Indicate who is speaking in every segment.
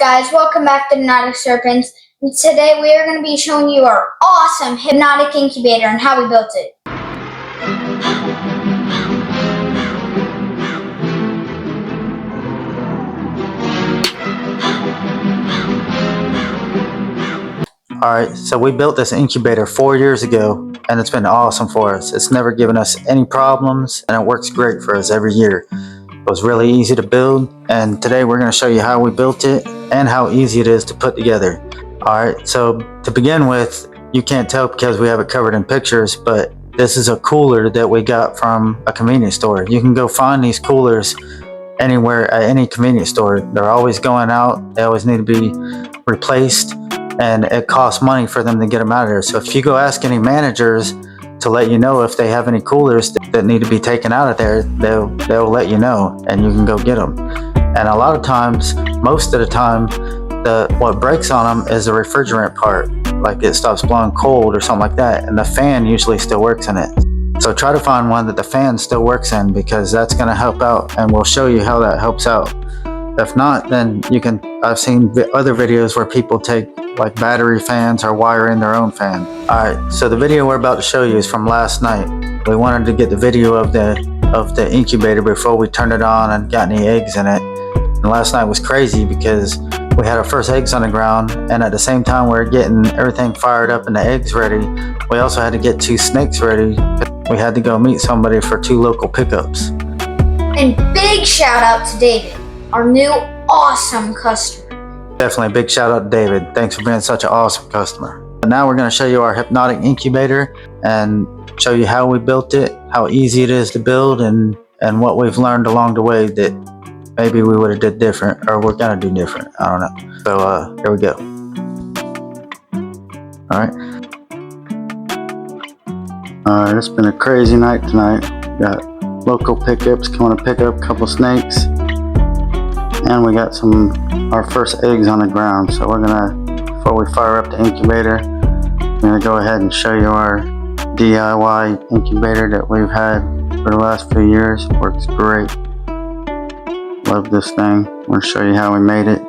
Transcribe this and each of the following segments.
Speaker 1: guys? Welcome back to Hypnotic Serpents. And today we are going to be showing you our awesome hypnotic incubator and how we built it.
Speaker 2: Alright, so we built this incubator 4 years ago and it's been awesome for us. It's never given us any problems and it works great for us every year. It was really easy to build, and today we're going to show you how we built it and how easy it is to put together. Alright, so to begin with, you can't tell because we have it covered in pictures, but this is a cooler that we got from a convenience store. You can go find these coolers anywhere at any convenience store. They're always going out, they always need to be replaced, and it costs money for them to get them out of there. So if you go ask any managers to let you know if they have any coolers that need to be taken out of there, they'll let you know and you can go get them. And a lot of times, most of the time, what breaks on them is the refrigerant part, like it stops blowing cold or something like that, and the fan usually still works in it. So try to find one that the fan still works in, because that's going to help out, and we'll show you how that helps out. If not, then you can, I've seen other videos where people take like battery fans or wire in their own fan. Alright, so the video we're about to show you is from last night. We wanted to get the video of the incubator before we turned it on and got any eggs in it. And last night was crazy because we had our first eggs on the ground, and at the same time we were getting everything fired up and the eggs ready, we also had to get 2 snakes ready. We had to go meet somebody for 2 local pickups.
Speaker 1: And big shout out to David, our new awesome customer.
Speaker 2: Definitely a big shout out to David. Thanks for being such an awesome customer. But now we're going to show you our hypnotic incubator and show you how we built it, how easy it is to build, and what we've learned along the way that maybe we would have did different, or we're going to do different. I don't know. So here we go. Alright, it's been a crazy night tonight. Got local pickups coming to pick up a couple snakes, and we got our first eggs on the ground. So we're gonna, before we fire up the incubator, we're gonna go ahead and show you our DIY incubator that we've had for the last few years. It works great. Love this thing. I'm gonna show you how we made it.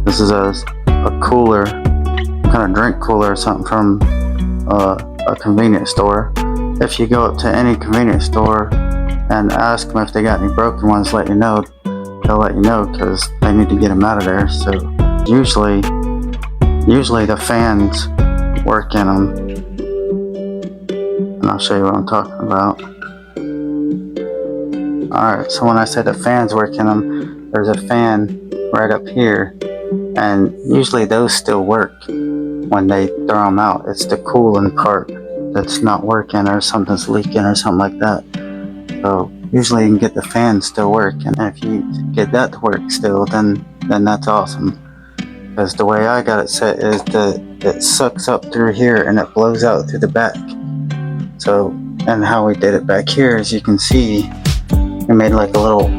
Speaker 2: This is a cooler, kind of drink cooler or something from a convenience store. If you go up to any convenience store and ask them if they got any broken ones, they'll let you know, because they need to get them out of there. So usually the fans work in them, and I'll show you what I'm talking about. Alright, so when I say the fans work in them, there's a fan right up here, and usually those still work when they throw them out. It's the cooling part that's not working, or something's leaking or something like that. So usually you can get the fan still work, and if you get that to work still, then that's awesome. Because the way I got it set is that it sucks up through here and it blows out through the back. So, and how we did it back here, as you can see, we made like a little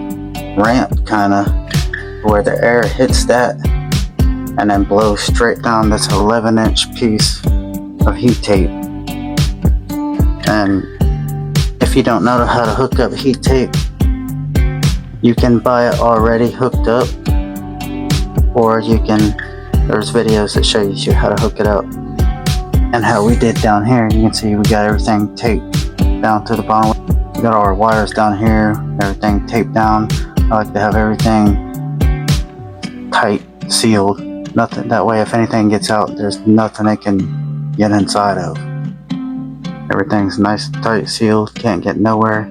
Speaker 2: ramp kind of where the air hits that and then blows straight down this 11-inch piece of heat tape. And if you don't know how to hook up heat tape, you can buy it already hooked up, or there's videos that show you how to hook it up. And how we did down here, you can see we got everything taped down to the bottom. We got all our wires down here, everything taped down. I like to have everything tight, sealed. Nothing, that way if anything gets out, there's nothing they can get inside of. Everything's nice and tight, sealed, can't get nowhere.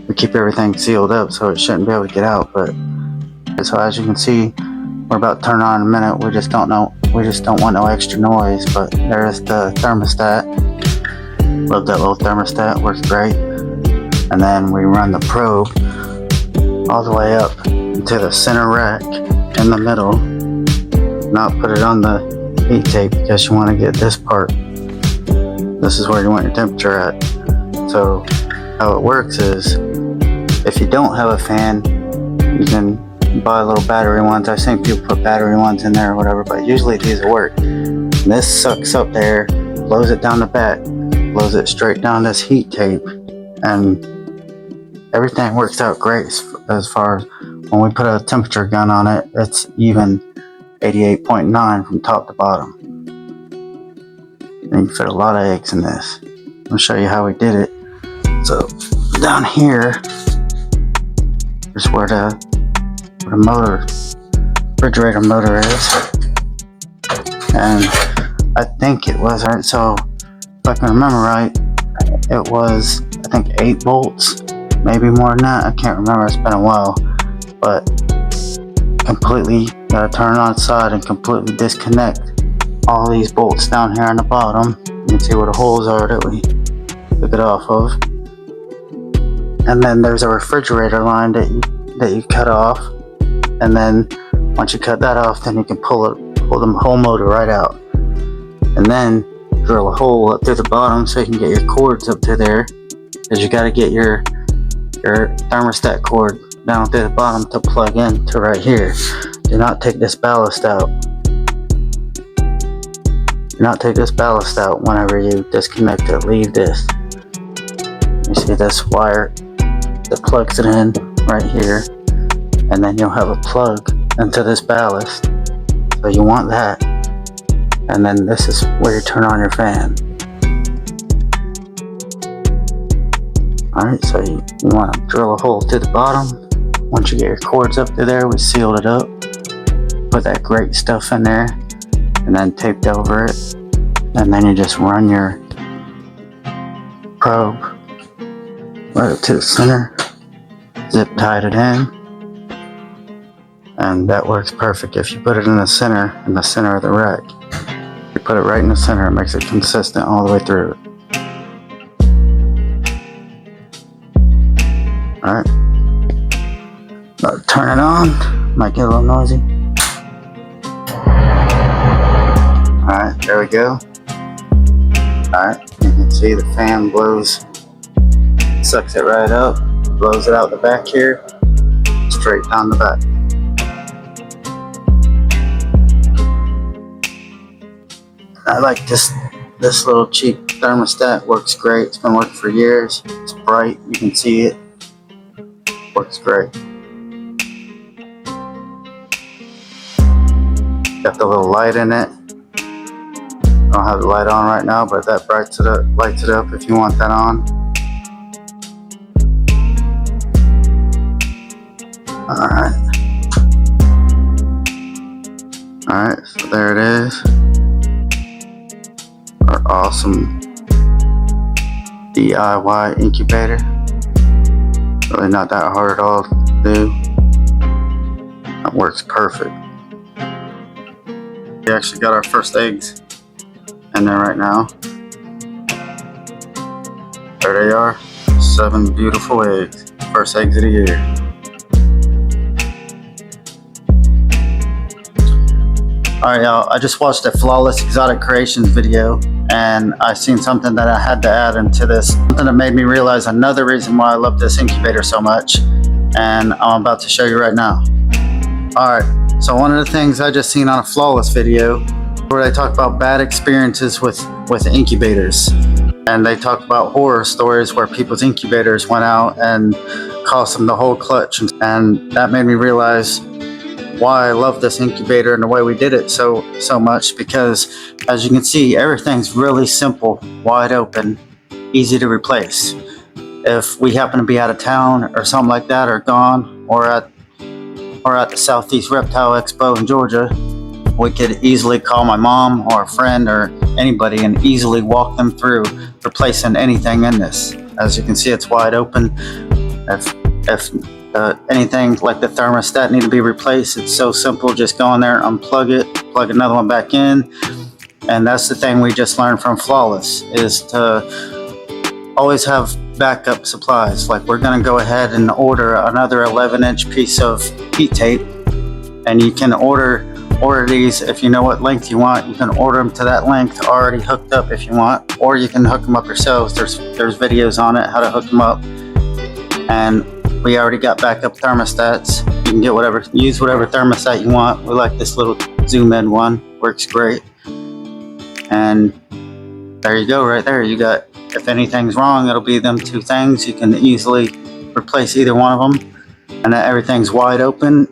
Speaker 2: We keep everything sealed up so it shouldn't be able to get out. But so as you can see, we're about to turn on in a minute. We just don't want no extra noise. But there's the thermostat. Love that little thermostat, works great. And then we run the probe all the way up into the center rack in the middle. Not put it on the heat tape, because you want to get this part. This is where you want your temperature at. So how it works is, if you don't have a fan, you can buy little battery ones. I've seen people put battery ones in there or whatever, but usually these will work. And this sucks up there, blows it down the back, blows it straight down this heat tape, and everything works out great as far as when we put a temperature gun on it. It's even 88.9 from top to bottom. And you fit a lot of eggs in this. I'll show you how we did it. So down here is where the refrigerator motor is, and I think it was right. So if I can remember right, it was, I think, 8 volts, maybe more than that. I can't remember. It's been a while, but completely gotta turn it on its side and completely disconnect all these bolts down here on the bottom. You can see where the holes are that we took it off of. And then there's a refrigerator line that you cut off, and then once you cut that off, then you can pull the whole motor right out, and then drill a hole up through the bottom so you can get your cords up to there, because you got to get your thermostat cord down through the bottom to plug in to right here. Do not take this ballast out. Do not take this ballast out whenever you disconnect it. Leave this. You see this wire that plugs it in right here, and then you'll have a plug into this ballast, so you want that. And then this is where you turn on your fan. Alright, so you want to drill a hole to the bottom. Once you get your cords up to there, we sealed it up, put that great stuff in there, and then taped over it. And then you just run your probe right up to the center, zip tied it in, and that works perfect. If you put it in the center of the rack, you put it right in the center, it makes it consistent all the way through. Alright, about to turn it on. Might get a little noisy. Alright, there we go. Alright, you can see the fan blows, sucks it right up, blows it out the back here, straight down the back. I like this little cheap thermostat. Works great. It's been working for years. It's bright. You can see it. Works great. Got the little light in it. I don't have the light on right now, but that lights it up if you want that on. Alright, so there it is. Our awesome DIY incubator. Really not that hard at all to do. That works perfect. We actually got our first eggs in there right now. There they are. 7 beautiful eggs. First eggs of the year. Alright y'all, I just watched a Flawless Exotic Creations video, and I seen something that I had to add into this. Something that made me realize another reason why I love this incubator so much, and I'm about to show you right now. Alright, so one of the things I just seen on a Flawless video, where they talk about bad experiences with incubators. And they talk about horror stories where people's incubators went out and cost them the whole clutch. And that made me realize why I love this incubator and the way we did it so much, because as you can see, everything's really simple, wide open, easy to replace. If we happen to be out of town or something like that, or gone, or at the Southeast Reptile Expo in Georgia, we could easily call my mom or a friend or anybody and easily walk them through replacing anything in this. As you can see, it's wide open. If anything like the thermostat need to be replaced, it's so simple. Just go in there, unplug it, plug another one back in. And that's the thing we just learned from Flawless, is to always have backup supplies. Like, we're going to go ahead and order another 11-inch piece of heat tape, and you can order these if you know what length you want. You can order them to that length already hooked up if you want, or you can hook them up yourselves. There's videos on it how to hook them up, and we already got backup thermostats. You can get use whatever thermostat you want. We like this little zoom in one, works great. And there you go, right there. You got, if anything's wrong, it'll be them 2 things. You can easily replace either one of them, and that everything's wide open.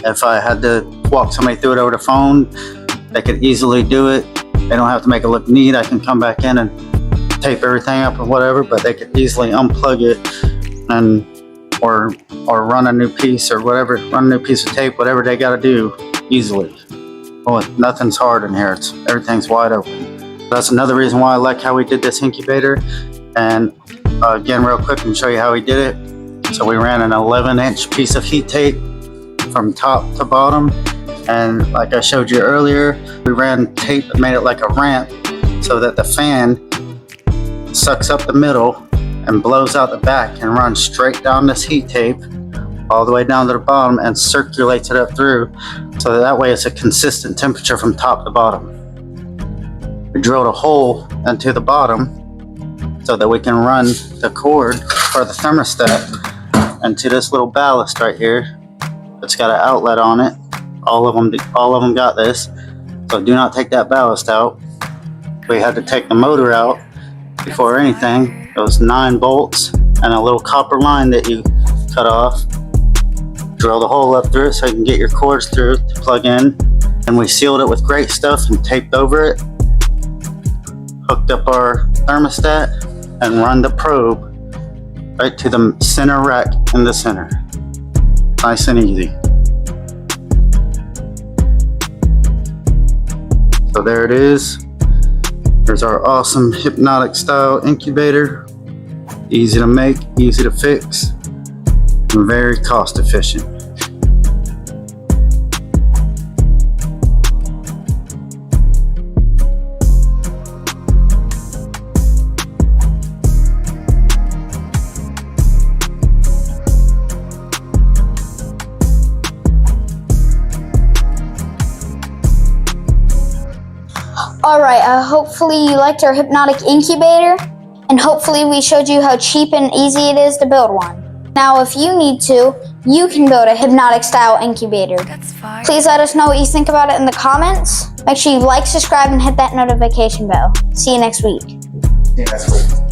Speaker 2: If I had to walk somebody through it over the phone, they could easily do it. They don't have to make it look neat. I can come back in and tape everything up or whatever, but they could easily unplug it and or run a new piece or whatever, run a new piece of tape, whatever they got to do easily. Well, nothing's hard in here. Everything's wide open. That's another reason why I like how we did this incubator. And again, real quick, and show you how we did it. So we ran an 11-inch piece of heat tape from top to bottom, and like I showed you earlier, we ran tape and made it like a ramp so that the fan sucks up the middle and blows out the back and runs straight down this heat tape all the way down to the bottom and circulates it up through, so that way it's a consistent temperature from top to bottom. We drilled a hole into the bottom so that we can run the cord for the thermostat into this little ballast right here. It's got an outlet on it. All of them got this, so do not take that ballast out. We had to take the motor out before anything. It was 9 bolts and a little copper line that you cut off. Drill the hole up through it so you can get your cords through to plug in. And we sealed it with great stuff and taped over it. Hooked up our thermostat and run the probe right to the center rack in the center. Nice and easy. So there it is. There's our awesome hypnotic style incubator. Easy to make, easy to fix, and very cost efficient.
Speaker 1: Alright, hopefully you liked our hypnotic incubator, and hopefully we showed you how cheap and easy it is to build one. Now if you need to, you can build a hypnotic style incubator. Please let us know what you think about it in the comments. Make sure you like, subscribe, and hit that notification bell. See you next week.
Speaker 2: Yeah, that's cool.